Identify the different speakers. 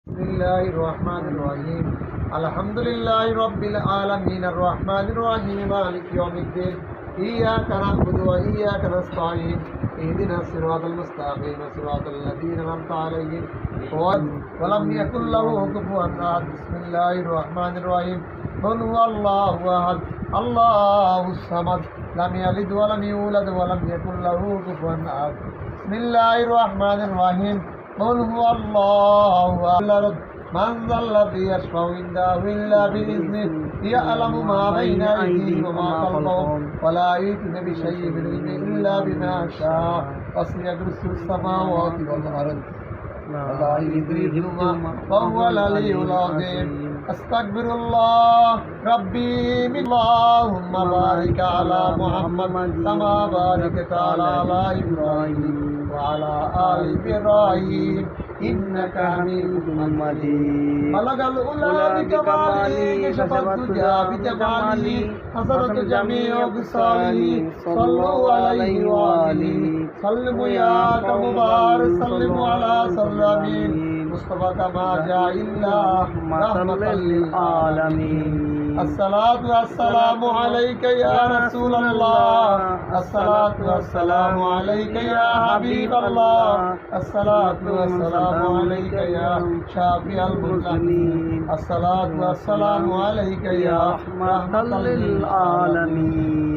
Speaker 1: Bismillahir Rahmanir Rahim. Alhamdulillahi Rabbil Alamin. Ar-Rahmanir Rahim. Maliki Yawmiddin. Iyyaka na'budu wa iyyaka nasta'in. Ihdinas siratal mustaqim. Siratal ladzina an'amta 'alaihim wa lam yakul lahu kufuwan ahad. Bismillahir Rahmanir Rahim. Qul huwallahu ahad. Allahus samad. Lam yalid wa lam yulad wa lam yakul lahu kufuwan ahad. Bismillahir Rahmanir Rahim. قل هو الله أحد من ذا الذي يشفع عنده إلا بإذنه يعلم ما بين أيديهم وما خلفهم ولا يحيطون بشيء من علمه إلا بما شاء وسع كرسيه السماوات والأرض ولا يدركهما وهو العلي العظيم أستغفر الله ربي من اللهم بارك على محمد كما باركت على إبراهيم وعلى آل إبراهيم إنك حميد مجيد خلق الأولى بكماله كشف الدجى بجماله حسنت جميع خصاله صلوا عليه وآله سلموا يا مبارك سلموا على سلامين مصطفى كما جاء إلا رحمة للعالمين الصلاة والسلام عليك يا رسول الله الصلاة والسلام عليك يا حبيب الله الصلاة والسلام عليك يا شافي المسلمين الصلاة والسلام عليك يا رحمة للعالمين